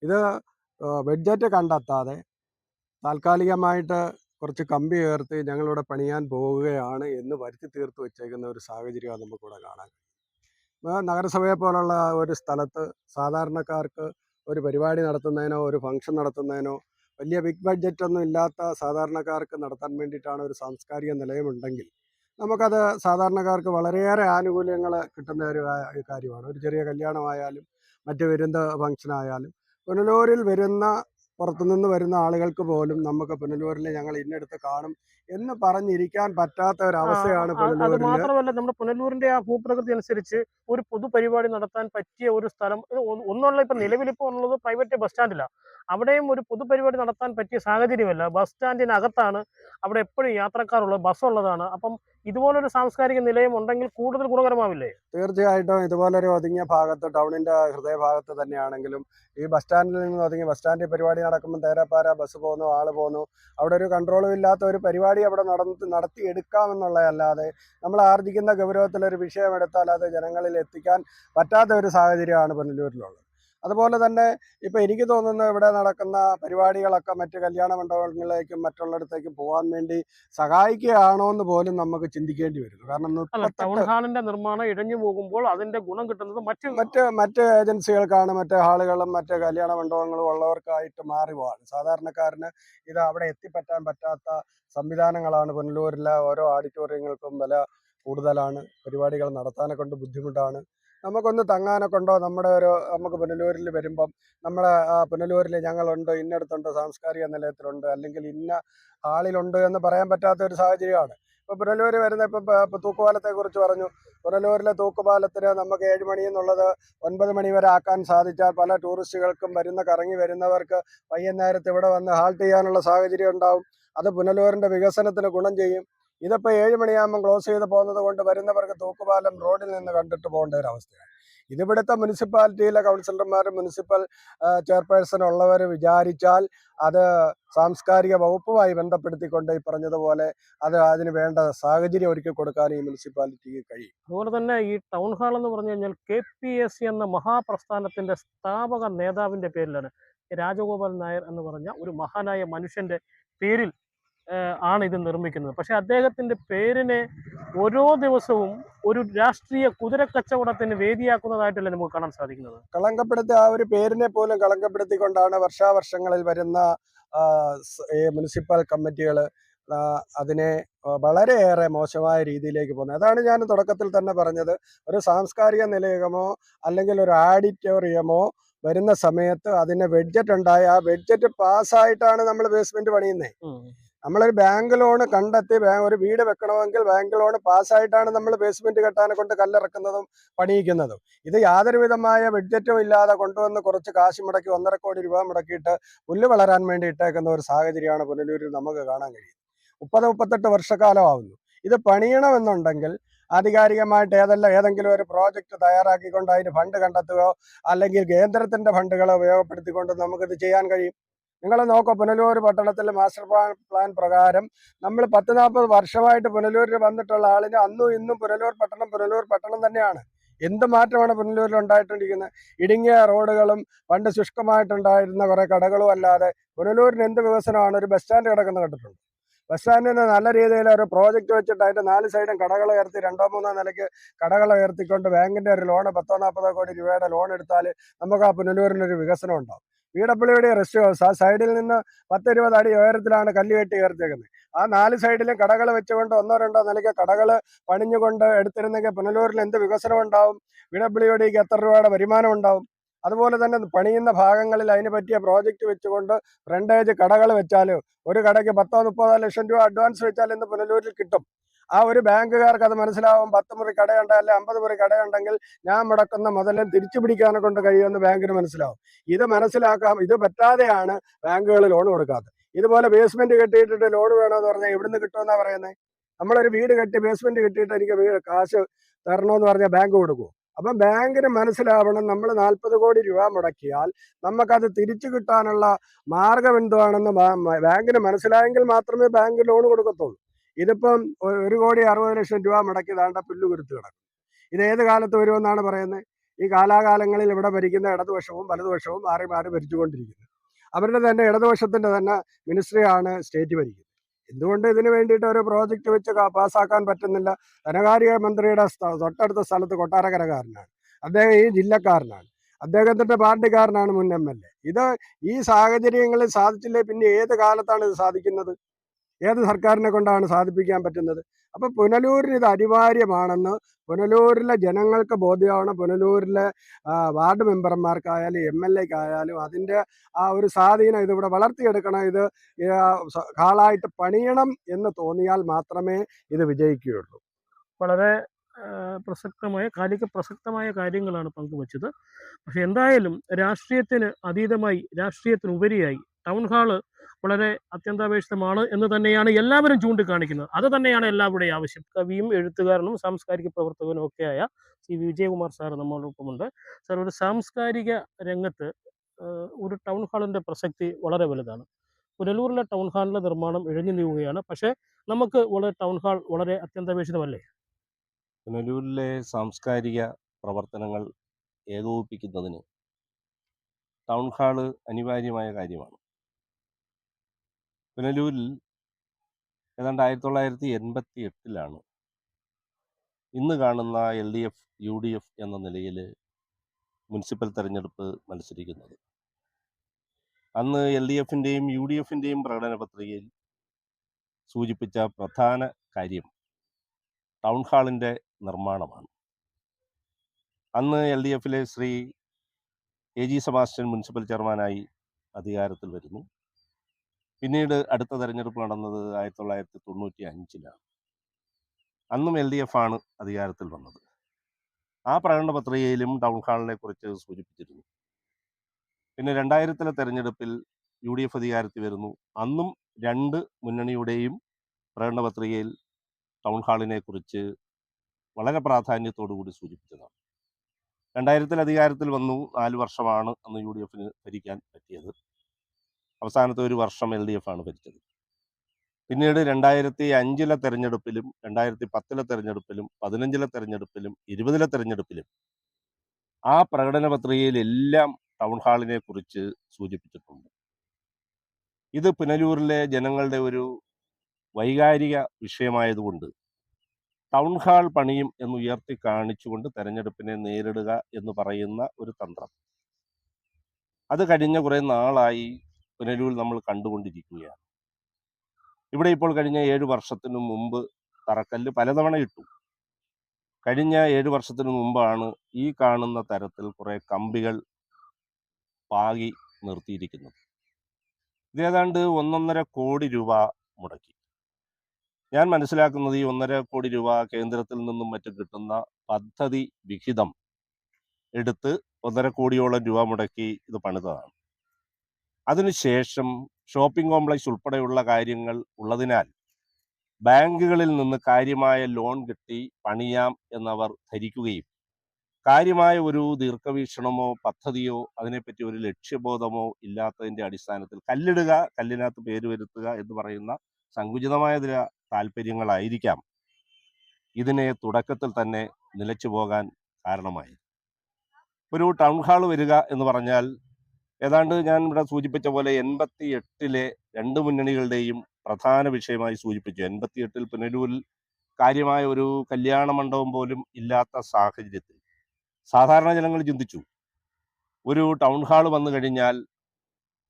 ഇത് ബഡ്ജറ്റ് കണ്ടെത്താതെ താൽക്കാലികമായിട്ട് കുറച്ച് കമ്പി ഉയർത്തി ഞങ്ങളിവിടെ പണിയാൻ പോവുകയാണ് എന്ന് വരുത്തി തീർത്ത് വെച്ചേക്കുന്ന ഒരു സാഹചര്യമാണ് നമുക്കിവിടെ കാണാൻ കഴിയും. നഗരസഭയെ പോലുള്ള ഒരു സ്ഥലത്ത് സാധാരണക്കാർക്ക് ഒരു പരിപാടി നടത്തുന്നതിനോ ഒരു ഫംഗ്ഷൻ നടത്തുന്നതിനോ വലിയ ബിഗ് ബഡ്ജറ്റൊന്നും ഇല്ലാത്ത സാധാരണക്കാർക്ക് നടത്താൻ വേണ്ടിയിട്ടാണ് ഒരു സാംസ്കാരിക നിലയമുണ്ടെങ്കിൽ നമുക്കത് സാധാരണക്കാർക്ക് വളരെയേറെ ആനുകൂല്യങ്ങൾ കിട്ടുന്ന ഒരു കാര്യമാണ്. ഒരു ചെറിയ കല്യാണമായാലും മറ്റ് വിരുന്ന് ഫംഗ്ഷനായാലും പുനലൂരിൽ പുറത്തുനിന്ന് വരുന്ന ആളുകൾക്ക് പോലും നമുക്ക് പുനലൂരിൽ ഞങ്ങൾ ഇന്നടുത്ത് കാണും എന്ന് പറഞ്ഞിരിക്കാൻ പറ്റാത്ത ഒരു അവസ്ഥയാണ് അത് പുനലൂരിൽ. മാത്രമല്ല, നമ്മുടെ പുനലൂരിന്റെ ആ ഭൂപ്രകൃതി അനുസരിച്ച് ഒരു പൊതുപരിപാടി നടത്താൻ പറ്റിയ ഒരു സ്ഥലം ഒന്നുള്ള ഇപ്പൊ നിലവിലിപ്പോൾ ഉള്ളത് പ്രൈവറ്റ് ബസ് സ്റ്റാൻഡിലാണ്. അവിടെയും ഒരു പൊതുപരിപാടി നടത്താൻ പറ്റിയ സാഹചര്യമല്ല. ബസ് സ്റ്റാൻഡിനകത്താണ് അവിടെ എപ്പോഴും യാത്രക്കാരുള്ളത്, ബസ് ഉള്ളതാണ്. അപ്പം ഇതുപോലൊരു സാംസ്കാരിക നിലയം ഉണ്ടെങ്കിൽ കൂടുതൽ ഗുണകരമാവില്ലേ? തീർച്ചയായിട്ടും ഇതുപോലൊരു ഒതുങ്ങിയ ഭാഗത്ത് ടൗണിൻ്റെ ഹൃദയഭാഗത്ത് തന്നെയാണെങ്കിലും ഈ ബസ് സ്റ്റാൻഡിൽ നിന്ന് ഒതുങ്ങി ബസ് സ്റ്റാൻഡിൽ പരിപാടി നടക്കുമ്പോൾ തേരാപ്പാര ബസ് പോകുന്നു, ആൾ പോകുന്നു, അവിടെ ഒരു കൺട്രോളും ഇല്ലാത്ത ഒരു പരിപാടി അവിടെ നടത്തിയെടുക്കാമെന്നുള്ളതല്ലാതെ നമ്മൾ ആർജിക്കുന്ന ഗൗരവത്തിലൊരു വിഷയം എടുത്താൽ അത് ജനങ്ങളിൽ എത്തിക്കാൻ പറ്റാത്ത ഒരു സാഹചര്യമാണ് പുനലൂരിലുള്ളത്. അതുപോലെ തന്നെ ഇപ്പം എനിക്ക് തോന്നുന്നു ഇവിടെ നടക്കുന്ന പരിപാടികളൊക്കെ മറ്റ് കല്യാണ മണ്ഡപങ്ങളിലേക്കും മറ്റുള്ളിടത്തേക്കും പോകാൻ വേണ്ടി സഹായിക്കുകയാണോ എന്ന് പോലും നമുക്ക് ചിന്തിക്കേണ്ടി വരുന്നു. കാരണം ടൗൺ ഹാളിന്റെ നിർമ്മാണം ഇഴഞ്ഞു പോകുമ്പോൾ അതിന്റെ ഗുണം കിട്ടുന്നത് മറ്റ് ഏജൻസികൾക്കാണ്, മറ്റ് ഹാളുകളും മറ്റ് കല്യാണ മണ്ഡപങ്ങളും ഉള്ളവർക്കായിട്ട് മാറി പോവാണ്. സാധാരണക്കാരന് ഇത് അവിടെ എത്തിപ്പറ്റാൻ പറ്റാത്ത സംവിധാനങ്ങളാണ്. പുനലൂരിലെ ഓരോ ഓഡിറ്റോറിയങ്ങൾക്കും വില കൂടുതലാണ്, പരിപാടികൾ നടത്താനെ കൊണ്ട് ബുദ്ധിമുട്ടാണ്. നമുക്കൊന്ന് തങ്ങാനൊക്കെ ഉണ്ടോ? നമുക്ക് പുനലൂരിൽ വരുമ്പം നമ്മളെ പുനലൂരിൽ ഞങ്ങളുണ്ട്, ഇന്നടത്തുണ്ട്, സാംസ്കാരിക നിലയത്തിലുണ്ട്, അല്ലെങ്കിൽ ഇന്ന ഹാളിലുണ്ട് എന്ന് പറയാൻ പറ്റാത്ത ഒരു സാഹചര്യമാണ്. ഇപ്പോൾ പുനലൂർ വരുന്ന ഇപ്പോൾ തൂക്കുപാലത്തെക്കുറിച്ച് പറഞ്ഞു. പുനലൂരിലെ തൂക്കുപാലത്തിന് നമുക്ക് 7 മണി എന്നുള്ളത് 9 മണി വരെ ആക്കാൻ സാധിച്ചാൽ പല ടൂറിസ്റ്റുകൾക്കും കറങ്ങി വരുന്നവർക്ക് വൈകുന്നേരത്ത് ഇവിടെ വന്ന് ഹാൾട്ട് ചെയ്യാനുള്ള സാഹചര്യം ഉണ്ടാവും. അത് പുനലൂരിൻ്റെ വികസനത്തിന് ഗുണം ചെയ്യും. ഇതിപ്പോൾ 7 മണിയാകുമ്പം ക്ലോസ് ചെയ്ത് പോകുന്നത് കൊണ്ട് വരുന്നവർക്ക് തൂക്കുപാലം റോഡിൽ നിന്ന് കണ്ടിട്ട് പോകേണ്ട ഒരു അവസ്ഥയാണ്. ഇതിവിടുത്തെ മുനിസിപ്പാലിറ്റിയിലെ കൗൺസിലർമാരും മുനിസിപ്പൽ ചെയർപേഴ്സൺ ഉള്ളവർ വിചാരിച്ചാൽ അത് സാംസ്കാരിക വകുപ്പുമായി ബന്ധപ്പെടുത്തിക്കൊണ്ട് ഈ പറഞ്ഞതുപോലെ അതിന് വേണ്ട സാഹചര്യം ഒരുക്കി കൊടുക്കാൻ ഈ മുനിസിപ്പാലിറ്റിക്ക് കഴിയും. അതുപോലെ തന്നെ ഈ ടൗൺ ഹാൾ എന്ന് പറഞ്ഞു കഴിഞ്ഞാൽ KPSC എന്ന മഹാപ്രസ്ഥാനത്തിന്റെ സ്ഥാപക നേതാവിന്റെ പേരിലാണ്. രാജഗോപാൽ നായർ എന്ന് പറഞ്ഞ ഒരു മഹാനായ മനുഷ്യന്റെ പേരിൽ ആണ് ഇത് നിർമ്മിക്കുന്നത്. പക്ഷെ അദ്ദേഹത്തിന്റെ പേരിനെ ഓരോ ദിവസവും ഒരു രാഷ്ട്രീയ കുതിരക്കച്ചവടത്തിന് വേദിയാക്കുന്നതായിട്ടല്ലേ നമുക്ക് കാണാൻ സാധിക്കുന്നത്. കളങ്കപ്പെടുത്തി ആ ഒരു പേരിനെ പോലും കളങ്കപ്പെടുത്തിക്കൊണ്ടാണ് വർഷാവർഷങ്ങളിൽ വരുന്ന ഈ മുനിസിപ്പൽ കമ്മിറ്റികൾ അതിനെ വളരെയേറെ മോശമായ രീതിയിലേക്ക് പോകുന്നത്. അതാണ് ഞാൻ തുടക്കത്തിൽ തന്നെ പറഞ്ഞത്. ഒരു സാംസ്കാരിക നിലയമോ അല്ലെങ്കിൽ ഒരു ഓഡിറ്റോറിയമോ വരുന്ന സമയത്ത് അതിന് ബഡ്ജറ്റ് ഉണ്ടായി ആ ബഡ്ജറ്റ് പാസ്സായിട്ടാണ് നമ്മൾ ബേസ്മെന്റ് പണിയുന്നത്. നമ്മളൊരു ബാങ്ക് ലോൺ കണ്ടെത്തി ഒരു വീട് വെക്കണമെങ്കിൽ ബാങ്ക് ലോൺ പാസ്സായിട്ടാണ് നമ്മൾ ബേസ്മെന്റ് കെട്ടാനെ കൊണ്ട് കല്ലിറക്കുന്നതും പണിയിക്കുന്നതും. ഇത് യാതൊരു വിധമായ ബഡ്ജറ്റും ഇല്ലാതെ കൊണ്ടുവന്ന് കുറച്ച് കാശ് മുടക്കി 1.5 കോടി രൂപ മുടക്കിയിട്ട് പുല്ല് വളരാൻ വേണ്ടി ഇട്ടേക്കുന്ന ഒരു സാഹചര്യമാണ് പുനലൂരിൽ നമുക്ക് കാണാൻ കഴിയുന്നത്. 38 വർഷക്കാലമാവുന്നു. ഇത് പണിയണമെന്നുണ്ടെങ്കിൽ ആധികാരികമായിട്ട് ഏതെങ്കിലും ഒരു പ്രോജക്റ്റ് തയ്യാറാക്കിക്കൊണ്ട് അതിന് ഫണ്ട് കണ്ടെത്തുകയോ അല്ലെങ്കിൽ കേന്ദ്രത്തിന്റെ ഫണ്ടുകളെ ഉപയോഗപ്പെടുത്തിക്കൊണ്ട് നമുക്കിത് ചെയ്യാൻ കഴിയും. നിങ്ങൾ നോക്കൂ, പുനലൂർ പട്ടണത്തിൽ മാസ്റ്റർ പ്ലാൻ പ്രകാരം നമ്മൾ 10-40 വർഷമായിട്ട് പുനലൂരിൽ വന്നിട്ടുള്ള ആളിന് അന്നും ഇന്നും പുനലൂർ പട്ടണം തന്നെയാണ്. എന്ത് മാറ്റമാണ് പുനലൂരിൽ ഉണ്ടായിട്ടിരിക്കുന്നത്? ഇടുങ്ങിയ റോഡുകളും പണ്ട് ശുഷ്കമായിട്ടുണ്ടായിരുന്ന കുറെ കടകളും അല്ലാതെ പുനലൂരിന് എന്ത് വികസനമാണ്? ഒരു ബസ് സ്റ്റാൻഡ് കിടക്കുന്ന കണ്ടിട്ടുണ്ട്. ബസ് സ്റ്റാൻഡിന് നല്ല രീതിയിൽ ഒരു പ്രോജക്റ്റ് വെച്ചിട്ട് അതിന്റെ 4 സൈഡും കടകൾ ഉയർത്തി 2-3 നിലയ്ക്ക് കടകൾ ഉയർത്തിക്കൊണ്ട് ബാങ്കിന്റെ ഒരു ലോണ് 30-40 കോടി രൂപയുടെ ലോൺ എടുത്താൽ നമുക്ക് ആ പുനലൂരിനൊരു വികസനം ഉണ്ടാവും. PWD റെസ്റ്റ് ഹൗസ് ആ സൈഡിൽ നിന്ന് 10-20 അടി ഉയരത്തിലാണ് കല്ല് കെട്ടി ഉയർത്തിയേക്കുന്നത്. ആ 4 സൈഡിലും കടകൾ വെച്ചുകൊണ്ട് 1-2 നിലയ്ക്ക് കടകൾ പണിഞ്ഞുകൊണ്ട് എടുത്തിരുന്നെങ്കിൽ പുനലൂരിൽ എന്ത് വികസനം ഉണ്ടാവും? PWDക്ക് എത്ര രൂപയുടെ വരുമാനം ഉണ്ടാവും? അതുപോലെ തന്നെ പണിയുന്ന ഭാഗങ്ങളിൽ അതിന് പറ്റിയ പ്രോജക്റ്റ് വെച്ചുകൊണ്ട് ഫ്രണ്ടേജ് കടകൾ വെച്ചാൽ ഒരു കടയ്ക്ക് 10-30 ലക്ഷം രൂപ അഡ്വാൻസ് വെച്ചാൽ ഇന്ന് പുനലൂരിൽ കിട്ടും. ആ ഒരു ബാങ്കുകാർക്ക് അത് മനസ്സിലാവും. 10 മുറി കടയുണ്ട് അല്ലെ 50 മുറി കടയുണ്ടെങ്കിൽ ഞാൻ മുടക്കുന്ന മുതലും തിരിച്ചു പിടിക്കാനെ കൊണ്ട് കഴിയുമെന്ന് ബാങ്കിന് മനസ്സിലാവും. ഇത് ഇത് പറ്റാതെയാണ് ബാങ്കുകൾ ലോൺ കൊടുക്കാത്തത്. ഇതുപോലെ ബേസ്മെന്റ് കെട്ടിയിട്ടിട്ട് ലോൺ വേണമെന്ന് പറഞ്ഞാൽ എവിടുന്ന് കിട്ടുമെന്നാ പറയുന്നത്? നമ്മളൊരു വീട് കെട്ടി ബേസ്മെന്റ് കെട്ടിയിട്ട് എനിക്ക് കാശ് തരണമെന്ന് പറഞ്ഞാൽ ബാങ്ക് കൊടുക്കുമോ? അപ്പം ബാങ്കിന് മനസ്സിലാവണം, നമ്മൾ 40 കോടി രൂപ മുടക്കിയാൽ നമുക്കത് തിരിച്ചു കിട്ടാനുള്ള മാർഗം എന്തുവാണെന്ന് ബാങ്കിന് മനസ്സിലായെങ്കിൽ മാത്രമേ ബാങ്ക് ലോൺ കൊടുക്കത്തുള്ളൂ. ഇതിപ്പം 1,60,00,000 രൂപ മുടക്കി താണ്ട പുല്ല് കുരുത്ത് കിടക്കും. ഇത് ഏത് കാലത്ത് വരുമെന്നാണ് പറയുന്നത്? ഈ കാലാകാലങ്ങളിൽ ഇവിടെ ഭരിക്കുന്ന ഇടതുപക്ഷവും വലതുപക്ഷവും മാറി മാറി ഭരിച്ചുകൊണ്ടിരിക്കുന്നത്. അവരുടെ തന്നെ ഇടതുപക്ഷത്തിന്റെ തന്നെ മിനിസ്ട്രിയാണ് സ്റ്റേറ്റ് ഭരിക്കുന്നത്. എന്തുകൊണ്ട് ഇതിന് വേണ്ടിയിട്ട് ഒരു പ്രോജക്റ്റ് വെച്ച് പാസ്സാക്കാൻ പറ്റുന്നില്ല? ധനകാര്യ മന്ത്രിയുടെ തൊട്ടടുത്ത സ്ഥലത്ത് കൊട്ടാരക്കരക്കാരനാണ് അദ്ദേഹം, ഈ ജില്ലക്കാരനാണ്, അദ്ദേഹത്തിന്റെ പാർട്ടിക്കാരനാണ് മുൻ MLA. ഇത് ഈ സാഹചര്യങ്ങളിൽ സാധിച്ചില്ലേ പിന്നെ ഏത് കാലത്താണ് ഇത് സാധിക്കുന്നത്? ഏത് സർക്കാരിനെ കൊണ്ടാണ് സാധിപ്പിക്കാൻ പറ്റുന്നത്? അപ്പൊ പുനലൂരിന് ഇത് അനിവാര്യമാണെന്ന് പുനലൂരിലെ ജനങ്ങൾക്ക് ബോധ്യമാണ്. പുനലൂരിലെ വാർഡ് മെമ്പർമാർക്കായാലും MLAക്കായാലും അതിൻ്റെ ആ ഒരു സ്വാധീനം ഇതിവിടെ വളർത്തിയെടുക്കണം. ഇത് ഹാളായിട്ട് പണിയണം എന്ന് തോന്നിയാൽ മാത്രമേ ഇത് വിജയിക്കുകയുള്ളൂ. വളരെ കാലിക പ്രസക്തമായ കാര്യങ്ങളാണ് പങ്കുവച്ചത്. പക്ഷെ എന്തായാലും രാഷ്ട്രീയത്തിന് അതീതമായി, രാഷ്ട്രീയത്തിനുപരിയായി ടൗൺ ഹാള് വളരെ അത്യന്താപേക്ഷിതമാണ് എന്ന് തന്നെയാണ് എല്ലാവരും ചൂണ്ടിക്കാണിക്കുന്നത്. അത് തന്നെയാണ് എല്ലാവരുടെയും ആവശ്യം. കവിയും എഴുത്തുകാരനും സാംസ്കാരിക പ്രവർത്തകനും ഒക്കെയായ CV വിജയകുമാർ സാർ നമ്മളോടൊപ്പമുണ്ട്. സാർ, ഒരു സാംസ്കാരിക രംഗത്ത് ഒരു ടൗൺ ഹാളിൻ്റെ പ്രസക്തി വളരെ വലുതാണ്. പുനലൂരിലെ ടൗൺ ഹാളിൻ്റെ നിർമ്മാണം ഇഴഞ്ഞു നീങ്ങുകയാണ്. പക്ഷേ നമുക്ക് ടൗൺ ഹാൾ വളരെ അത്യന്താപേക്ഷിതമല്ലേ? പുനലൂരിലെ സാംസ്കാരിക പ്രവർത്തനങ്ങൾ ഏകോപിപ്പിക്കുന്നതിന് ടൗൺ ഹാള് അനിവാര്യമായ കാര്യമാണ്. പുനലൂരിൽ ഏതാണ്ട് 1988 ഇന്ന് കാണുന്ന LDF UDF എന്ന നിലയിൽ മുനിസിപ്പൽ തെരഞ്ഞെടുപ്പ് മത്സരിക്കുന്നത്. അന്ന് LDFൻ്റെയും UDFൻ്റെയും പ്രകടന പത്രികയിൽ സൂചിപ്പിച്ച പ്രധാന കാര്യം ടൗൺ ഹാളിൻ്റെ നിർമ്മാണമാണ്. അന്ന് LDFിലെ ശ്രീ AG സെബാസ്റ്റ്യൻ മുനിസിപ്പൽ ചെയർമാനായി അധികാരത്തിൽ വരുന്നു. പിന്നീട് അടുത്ത തെരഞ്ഞെടുപ്പ് നടന്നത് 1995-ലാണ്. അന്നും LDF ആണ് അധികാരത്തിൽ വന്നത്. ആ പ്രകടന പത്രികയിലും ടൗൺ ഹാളിനെ കുറിച്ച് സൂചിപ്പിച്ചിരുന്നു. പിന്നെ 2000-ലെ തെരഞ്ഞെടുപ്പിൽ UDF അധികാരത്തിൽ വരുന്നു. അന്നും രണ്ട് മുന്നണിയുടെയും പ്രകടന പത്രികയിൽ ടൗൺ ഹാളിനെ കുറിച്ച് വളരെ പ്രാധാന്യത്തോടു കൂടി സൂചിപ്പിച്ചതാണ്. 2000-ൽ അധികാരത്തിൽ വന്നു. 4 വർഷമാണ് അന്ന് UDFന് ഭരിക്കാൻ പറ്റിയത്. അവസാനത്തെ ഒരു വർഷം LDF ആണ് ഭരിച്ചത്. പിന്നീട് 2005-ലെ തെരഞ്ഞെടുപ്പിലും 2010-ലെ തെരഞ്ഞെടുപ്പിലും 2015-ലെ തെരഞ്ഞെടുപ്പിലും 2020-ലെ തെരഞ്ഞെടുപ്പിലും ആ പ്രകടന പത്രികയിലെല്ലാം ടൗൺ ഹാളിനെ കുറിച്ച് സൂചിപ്പിച്ചിട്ടുണ്ട്. ഇത് പുനലൂരിലെ ജനങ്ങളുടെ ഒരു വൈകാരിക വിഷയമായതുകൊണ്ട് ടൗൺ ഹാൾ പണിയും എന്ന് ഉയർത്തി കാണിച്ചുകൊണ്ട് തെരഞ്ഞെടുപ്പിനെ നേരിടുക എന്ന് പറയുന്ന ഒരു തന്ത്രം, അത് കഴിഞ്ഞ കുറേ നാളായി പുനലൂരിൽ നമ്മൾ കണ്ടുകൊണ്ടിരിക്കുകയാണ്. ഇവിടെ ഇപ്പോൾ കഴിഞ്ഞ 7 വർഷത്തിനു മുമ്പ് തറക്കല്ല് പലതവണ ഇട്ടു. കഴിഞ്ഞ 7 വർഷത്തിനു മുമ്പാണ് ഈ കാണുന്ന തരത്തിൽ കുറേ കമ്പികൾ പാകി നിർത്തിയിരിക്കുന്നത്. ഇത് ഏതാണ്ട് 1.5 കോടി രൂപ മുടക്കി. ഞാൻ മനസ്സിലാക്കുന്നത് ഈ 1.5 കോടി രൂപ കേന്ദ്രത്തിൽ നിന്നും മറ്റും കിട്ടുന്ന പദ്ധതി വിഹിതം എടുത്ത് 1.5 കോടിയോളം രൂപ മുടക്കി ഇത് പണിതതാണ്. അതിനുശേഷം ഷോപ്പിംഗ് കോംപ്ലക്സ് ഉൾപ്പെടെയുള്ള കാര്യങ്ങൾ ഉള്ളതിനാൽ ബാങ്കുകളിൽ നിന്ന് കാര്യമായ ലോൺ കിട്ടി പണിയാം എന്നവർ ധരിക്കുകയും കാര്യമായ ഒരു ദീർഘവീക്ഷണമോ പദ്ധതിയോ അതിനെപ്പറ്റി ഒരു ലക്ഷ്യബോധമോ ഇല്ലാത്തതിൻ്റെ അടിസ്ഥാനത്തിൽ കല്ലിടുക, കല്ലിനകത്ത് പേര് വരുത്തുക എന്ന് പറയുന്ന സങ്കുചിതമായ ചില താല്പര്യങ്ങളായിരിക്കാം ഇതിനെ തുടക്കത്തിൽ തന്നെ നിലച്ചു പോകാൻ കാരണമായി. ഒരു ടൗൺ ഹാൾ വരിക എന്ന് പറഞ്ഞാൽ ഏതാണ്ട് ഞാൻ ഇവിടെ സൂചിപ്പിച്ച പോലെ 88-ലെ രണ്ട് മുന്നണികളുടെയും പ്രധാന വിഷയമായി സൂചിപ്പിച്ചു. 88-ൽ പുനലൂരിൽ കാര്യമായ ഒരു കല്യാണ മണ്ഡപം പോലും ഇല്ലാത്ത സാഹചര്യത്തിൽ സാധാരണ ജനങ്ങൾ ചിന്തിച്ചു, ഒരു ടൗൺ ഹാൾ വന്നു കഴിഞ്ഞാൽ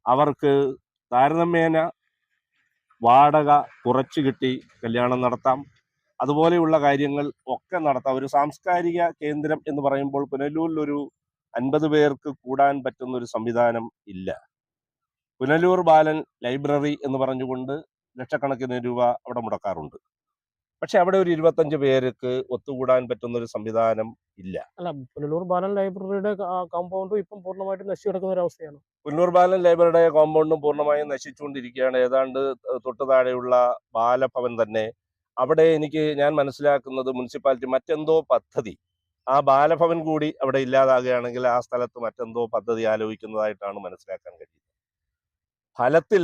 അവർക്ക് താരതമ്യേന വാടക കുറച്ച് കിട്ടി കല്യാണം നടത്താം, അതുപോലെയുള്ള കാര്യങ്ങൾ ഒക്കെ നടത്താം. ഒരു സാംസ്കാരിക കേന്ദ്രം എന്ന് പറയുമ്പോൾ പുനലൂരിൽ ഒരു 50 പേർക്ക് കൂടാൻ പറ്റുന്ന ഒരു സംവിധാനം ഇല്ല. പുനലൂർ ബാലൻ ലൈബ്രറി എന്ന് പറഞ്ഞുകൊണ്ട് ലക്ഷക്കണക്കിന് രൂപ അവിടെ മുടക്കാറുണ്ട്. പക്ഷെ അവിടെ ഒരു 25 പേർക്ക് ഒത്തുകൂടാൻ പറ്റുന്ന ഒരു സംവിധാനം ഇല്ല. അല്ല, പുനലൂർ ബാലൻ ലൈബ്രറിയുടെ കോമ്പൗണ്ടും ഇപ്പം പൂർണ്ണമായിട്ടും നശിച്ചു കിടക്കുന്ന ഒരു അവസ്ഥയാണ്. പുനലൂർ ബാലൻ ലൈബ്രറിയുടെ കോമ്പൗണ്ടും പൂർണ്ണമായും നശിച്ചുകൊണ്ടിരിക്കുകയാണ്. ഏതാണ്ട് തൊട്ടു താഴെയുള്ള ബാലഭവൻ തന്നെ, അവിടെ ഞാൻ മനസ്സിലാക്കുന്നത് മുനിസിപ്പാലിറ്റി മറ്റെന്തോ പദ്ധതി, ആ ബാലഭവൻ കൂടി അവിടെ ഇല്ലാതാകുകയാണെങ്കിൽ ആ സ്ഥലത്ത് മറ്റെന്തോ പദ്ധതി ആലോചിക്കുന്നതായിട്ടാണ് മനസ്സിലാക്കാൻ കഴിയുന്നത്. ഫലത്തിൽ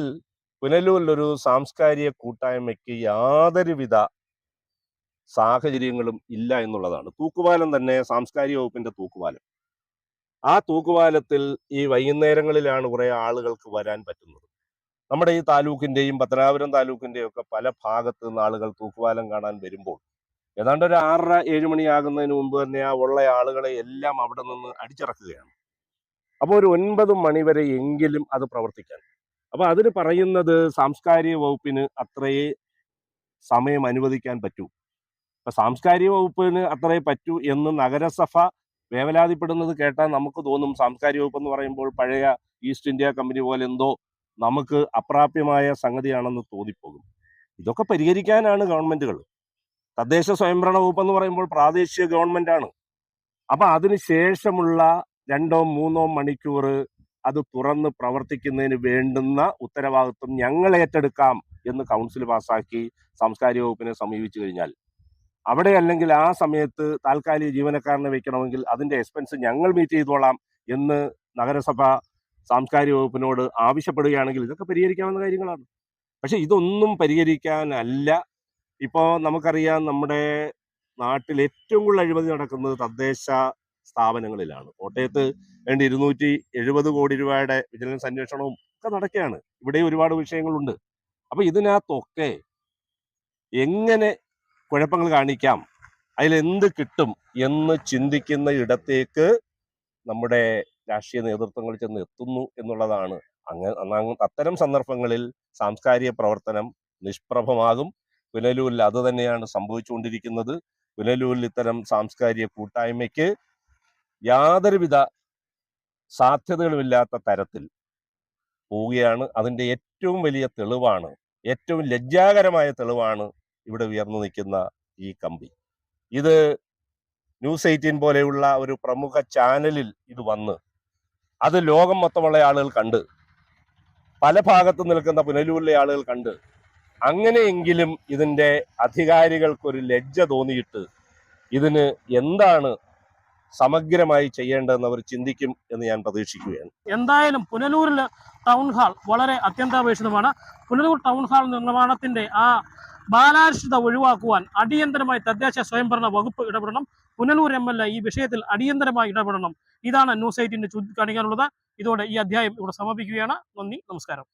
പുനലൂരിലൊരു സാംസ്കാരിക കൂട്ടായ്മയ്ക്ക് യാതൊരുവിധ സാഹചര്യങ്ങളും ഇല്ല എന്നുള്ളതാണ്. തൂക്കുപാലം തന്നെ സാംസ്കാരിക വകുപ്പിന്റെ തൂക്കുപാലം. ആ തൂക്കുപാലത്തിൽ ഈ വൈകുന്നേരങ്ങളിലാണ് കുറെ ആളുകൾക്ക് വരാൻ പറ്റുന്നത്. നമ്മുടെ ഈ താലൂക്കിന്റെയും പത്തനാപുരം താലൂക്കിന്റെയും ഒക്കെ പല ഭാഗത്ത് നിന്ന് ആളുകൾ തൂക്കുപാലം കാണാൻ വരുമ്പോൾ ഏതാണ്ട് ഒരു 6:30-7 മണിയാകുന്നതിന് മുമ്പ് തന്നെ ആ ഉള്ള ആളുകളെ എല്ലാം അവിടെ നിന്ന് അടിച്ചിറക്കുകയാണ്. അപ്പോൾ ഒരു 9 മണി വരെ എങ്കിലും അത് പ്രവർത്തിക്കാൻ. അപ്പൊ അതിന് പറയുന്നത് സാംസ്കാരിക വകുപ്പിന് അത്രയേ സമയം അനുവദിക്കാൻ പറ്റൂ. അപ്പൊ സാംസ്കാരിക വകുപ്പിന് അത്രേ പറ്റൂ എന്ന് നഗരസഭ വേവലാതിപ്പെടുന്നത് കേട്ടാൽ നമുക്ക് തോന്നും സാംസ്കാരിക വകുപ്പ് എന്ന് പറയുമ്പോൾ പഴയ ഈസ്റ്റ് ഇന്ത്യ കമ്പനി പോലെ എന്തോ നമുക്ക് അപ്രാപ്യമായ സംഗതിയാണെന്ന് തോന്നിപ്പോകും. ഇതൊക്കെ പരിഹരിക്കാനാണ് ഗവൺമെന്റുകൾ. തദ്ദേശ സ്വയംഭരണ വകുപ്പ് എന്ന് പറയുമ്പോൾ പ്രാദേശിക ഗവൺമെന്റ് ആണ്. അപ്പൊ അതിനുശേഷമുള്ള 2-3 മണിക്കൂർ അത് തുറന്ന് പ്രവർത്തിക്കുന്നതിന് വേണ്ടുന്ന ഉത്തരവാദിത്വം ഞങ്ങൾ ഏറ്റെടുക്കാം എന്ന് കൗൺസിൽ പാസ്സാക്കി സാംസ്കാരിക വകുപ്പിനെ സമീപിച്ചു കഴിഞ്ഞാൽ അവിടെ അല്ലെങ്കിൽ ആ സമയത്ത് താൽക്കാലിക ജീവനക്കാരനെ വെക്കണമെങ്കിൽ അതിന്റെ എക്സ്പെൻസ് ഞങ്ങൾ മീറ്റ് ചെയ്തോളാം എന്ന് നഗരസഭ സാംസ്കാരിക വകുപ്പിനോട് ആവശ്യപ്പെടുകയാണെങ്കിൽ ഇതൊക്കെ പരിഹരിക്കാവുന്ന കാര്യങ്ങളാണ്. പക്ഷെ ഇതൊന്നും പരിഹരിക്കാനല്ല. ഇപ്പോൾ നമുക്കറിയാം, നമ്മുടെ നാട്ടിൽ ഏറ്റവും കൂടുതൽ അഴിമതി നടക്കുന്നത് തദ്ദേശ സ്ഥാപനങ്ങളിലാണ്. കോട്ടയത്ത് വേണ്ടി 270 കോടി രൂപയുടെ വിജിലൻസ് അന്വേഷണവും ഒക്കെ നടക്കുകയാണ്. ഇവിടെ ഒരുപാട് വിഷയങ്ങളുണ്ട്. അപ്പൊ ഇതിനകത്തൊക്കെ എങ്ങനെ കുഴപ്പങ്ങൾ കാണിക്കാം, അതിലെന്ത് കിട്ടും എന്ന് ചിന്തിക്കുന്ന ഇടത്തേക്ക് നമ്മുടെ രാഷ്ട്രീയ നേതൃത്വങ്ങൾ ചെന്ന് എത്തുന്നു എന്നുള്ളതാണ്. അത്തരം സന്ദർഭങ്ങളിൽ സാംസ്കാരിക പ്രവർത്തനം നിഷ്പ്രഭമാകും. പുനലൂരിൽ അത് തന്നെയാണ് സംഭവിച്ചുകൊണ്ടിരിക്കുന്നത്. പുനലൂരിൽ ഇത്തരം സാംസ്കാരിക കൂട്ടായ്മയ്ക്ക് യാതൊരുവിധ സാധ്യതകളുമില്ലാത്ത തരത്തിൽ പോവുകയാണ്. അതിൻ്റെ ഏറ്റവും വലിയ തെളിവാണ്, ഏറ്റവും ലജ്ജാകരമായ തെളിവാണ് ഇവിടെ ഉയർന്നു നിൽക്കുന്ന ഈ കമ്പി. ഇത് ന്യൂസ് 18 പോലെയുള്ള ഒരു പ്രമുഖ ചാനലിൽ ഇത് വന്ന് അത് ലോകം മൊത്തമുള്ള ആളുകൾ കണ്ട്, പല ഭാഗത്ത് നിൽക്കുന്ന പുനലൂരിലെ ആളുകൾ കണ്ട്, അങ്ങനെയെങ്കിലും ഇതിൻ്റെ അധികാരികൾക്കൊരു ലജ്ജ തോന്നിയിട്ട് ഇതിന് എന്താണ് സമഗ്രമായി ചെയ്യേണ്ടതെന്ന് അവർ ചിന്തിക്കും എന്ന് ഞാൻ പ്രതീക്ഷിക്കുകയാണ്. എന്തായാലും പുനലൂരിൽ ടൗൺ ഹാൾ വളരെ അത്യന്താപേക്ഷിതമാണ്. പുനലൂർ ടൗൺ ഹാൾ നിർമ്മാണത്തിന്റെ ആ ബാലാരിഷ്ടത ഒഴിവാക്കുവാൻ അടിയന്തരമായി തദ്ദേശ സ്വയംഭരണ വകുപ്പ് ഇടപെടണം. പുനലൂർ MLA ഈ വിഷയത്തിൽ അടിയന്തരമായി ഇടപെടണം. ഇതാണ് ന്യൂസ് 18 ചൂണ്ടിക്കാണിക്കാനുള്ളത്. ഇതോടെ ഈ അധ്യായം ഇവിടെ സമാപിക്കുകയാണ്. നന്ദി, നമസ്കാരം.